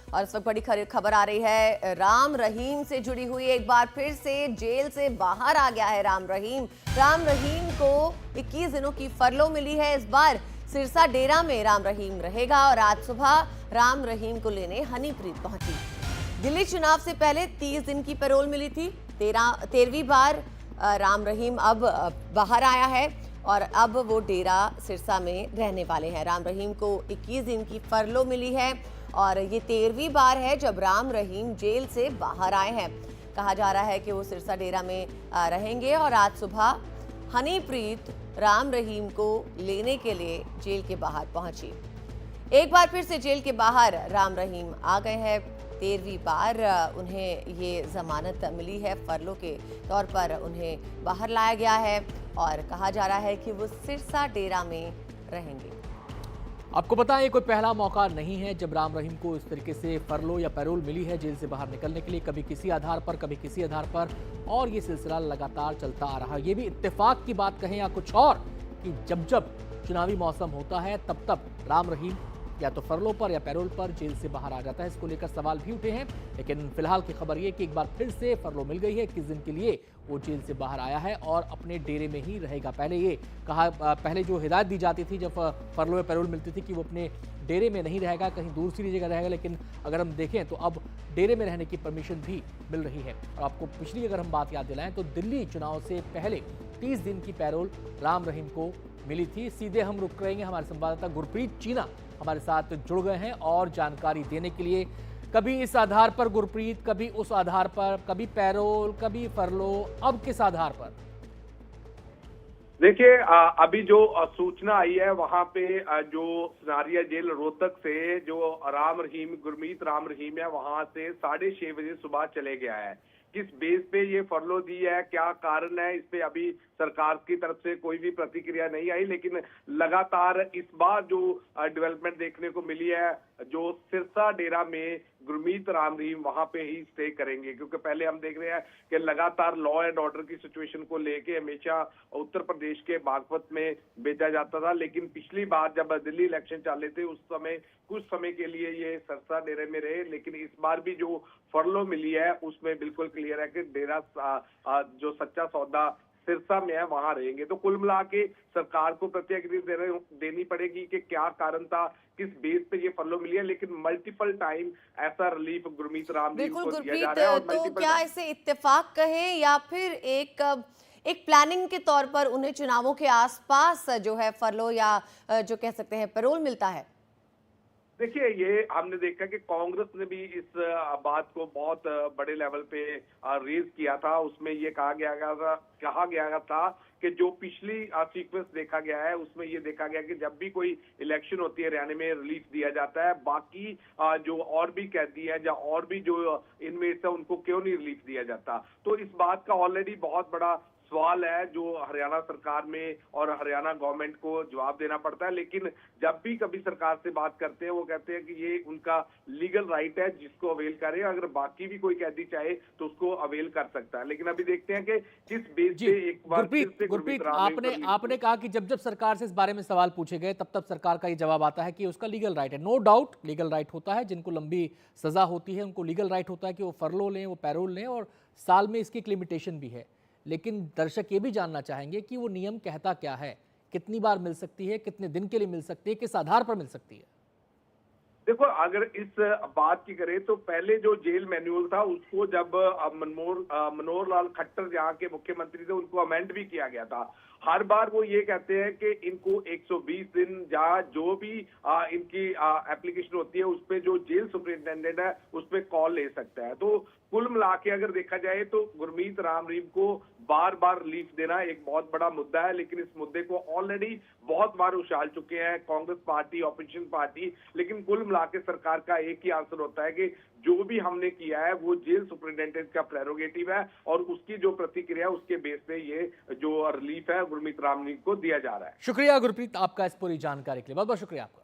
और इस वक्त बड़ी खबर आ रही है राम रहीम से जुड़ी हुई। एक बार फिर से जेल से बाहर आ गया है राम रहीम। राम रहीम को 21 दिनों की फरलो मिली है। इस बार सिरसा डेरा में राम रहीम रहेगा और आज सुबह राम रहीम को लेने हनीप्रीत पहुंची। दिल्ली चुनाव से पहले 30 दिन की पैरोल मिली थी। 13वीं बार राम रहीम अब बाहर आया है और अब वो डेरा सिरसा में रहने वाले हैं। राम रहीम को 21 दिन की फरलो मिली है और ये 13वीं बार है जब राम रहीम जेल से बाहर आए हैं। कहा जा रहा है कि वो सिरसा डेरा में रहेंगे और आज सुबह हनीप्रीत राम रहीम को लेने के लिए जेल के बाहर पहुंची। एक बार फिर से जेल के बाहर राम रहीम आ गए हैं। 13वीं बार उन्हें ये जमानत मिली है। फरलो के तौर पर उन्हें बाहर लाया गया है और कहा जा रहा है कि वो सिरसा डेरा में रहेंगे। आपको पता है ये कोई पहला मौका नहीं है जब राम रहीम को इस तरीके से फरलो या पैरोल मिली है जेल से बाहर निकलने के लिए। कभी किसी आधार पर, कभी किसी आधार पर, और ये सिलसिला लगातार चलता आ रहा है। ये भी इत्तेफाक की बात कहें या कुछ और कि जब जब चुनावी मौसम होता है तब राम रहीम या तो फरलो पर या पैरोल पर जेल से बाहर आ जाता है। इसको लेकर सवाल भी उठे हैं, लेकिन फिलहाल की खबर ये कि एक बार फिर से फरलो मिल गई है। 21 दिन के लिए वो जेल से बाहर आया है और अपने डेरे में ही रहेगा। पहले जो हिदायत दी जाती थी जब फरलो या पैरोल मिलती थी कि वो अपने डेरे में नहीं रहेगा, कहीं दूसरी जगह रहेगा, लेकिन अगर हम देखें तो अब डेरे में रहने की परमिशन भी मिल रही है। और आपको पिछली अगर हम बात याद दिलाएं तो दिल्ली चुनाव से पहले 30 दिन की पैरोल राम रहीम को मिली थी। सीधे हम रुक करेंगे, हमारे संवाददाता गुरप्रीत चीना हमारे साथ जुड़ गए हैं और जानकारी देने के लिए। कभी इस आधार पर गुरप्रीत, कभी उस आधार पर, कभी पैरोल, कभी फरलो, अब किस आधार पर? देखिए, अभी जो सूचना आई है वहां पे जो सनारिया जेल रोहतक से जो गुरमीत राम रहीम है वहां से 6:30 बजे सुबह चले गया है। किस बेस पे ये फरलो दी है, क्या कारण है, इस पे अभी सरकार की तरफ से कोई भी प्रतिक्रिया नहीं आई। लेकिन लगातार इस बार जो डेवलपमेंट देखने को मिली है, जो सिरसा डेरा में गुरमीत राम रहीम वहां पे ही स्टे करेंगे, क्योंकि पहले हम देख रहे हैं कि लगातार लॉ एंड ऑर्डर की सिचुएशन को लेके हमेशा उत्तर प्रदेश के बागपत में भेजा जाता था। लेकिन पिछली बार जब दिल्ली इलेक्शन चले थे उस समय कुछ समय के लिए ये सिरसा डेरे में रहे, लेकिन इस बार भी जो फरलो मिली है उसमें बिल्कुल क्लियर है कि डेरा जो सच्चा सौदा सिरसा में है वहां रहेंगे। तो कुल मिला के सरकार को प्रतिक्रिया देनी पड़ेगी कि क्या कारण था, किस बेस पे ये फरलो मिली है। लेकिन मल्टीपल टाइम ऐसा रिलीफ गुरमीत राम रहीम को दिया जा रहा है। तो क्या इसे इत्तेफाक कहें या फिर एक प्लानिंग के तौर पर उन्हें चुनावों के आसपास जो है फरलो या जो कह सकते हैं पैरोल मिलता है? देखिए, ये हमने देखा कि कांग्रेस ने भी इस बात को बहुत बड़े लेवल पे रेज किया था। उसमें ये कहा गया था कि जो पिछली सीक्वेंस देखा गया है उसमें ये देखा गया कि जब भी कोई इलेक्शन होती है हरियाणा में रिलीफ दिया जाता है। बाकी जो और भी कैदी है या और भी जो इनमेट्स है उनको क्यों नहीं रिलीफ दिया जाता। तो इस बात का ऑलरेडी बहुत बड़ा सवाल है जो हरियाणा सरकार में और हरियाणा गवर्नमेंट को जवाब देना पड़ता है। लेकिन जब भी कभी सरकार से बात करते हैं वो कहते हैं कि ये उनका लीगल राइट है जिसको अवेल करे, अगर बाकी भी कोई कैदी चाहे तो उसको अवेल कर सकता है। लेकिन अभी देखते हैं कि किस बेस पे एक बार गुरप्रीत, आपने कहा कि जब सरकार से इस बारे में सवाल पूछे गए तब सरकार का ये जवाब आता है कि उसका लीगल राइट है। नो डाउट लीगल राइट होता है, जिनको लंबी सजा होती है उनको लीगल राइट होता है कि वो फरलो लें, वो पैरोल लें, और साल में इसकी एक लिमिटेशन भी है। लेकिन दर्शक ये भी जानना चाहेंगे कि वो नियम कहता क्या है, कितनी बार मिल सकती है, कितने दिन के लिए मिल सकती है, किस आधार पर मिल सकती है? देखो, अगर इस बात की करें तो पहले जो जेल मैनुअल था उसको जब मनोहर लाल खट्टर यहाँ के मुख्यमंत्री थे उनको अमेंड भी किया गया था। हर बार वो ये कहते हैं कि इनको 120 दिन जहाँ जो भी इनकी एप्लीकेशन होती है उस पे जो जेल सुपरिटेंडेंट है उस पे कॉल ले सकता है। तो कुल मिला के अगर देखा जाए तो गुरमीत राम रहीम को बार बार रिलीफ देना एक बहुत बड़ा मुद्दा है। लेकिन इस मुद्दे को ऑलरेडी बहुत बार उछाल चुके हैं कांग्रेस पार्टी, ऑपोजिशन पार्टी। लेकिन कुल मिला के सरकार का एक ही आंसर होता है कि जो भी हमने किया है वो जेल सुपरिटेंडेंट का प्रेरोगेटिव है और उसकी जो प्रतिक्रिया उसके बेस पे ये जो रिलीफ है गुरमीत राम रहीम को दिया जा रहा है। शुक्रिया गुरप्रीत आपका इस पूरी जानकारी के लिए, बहुत बहुत शुक्रिया आपका।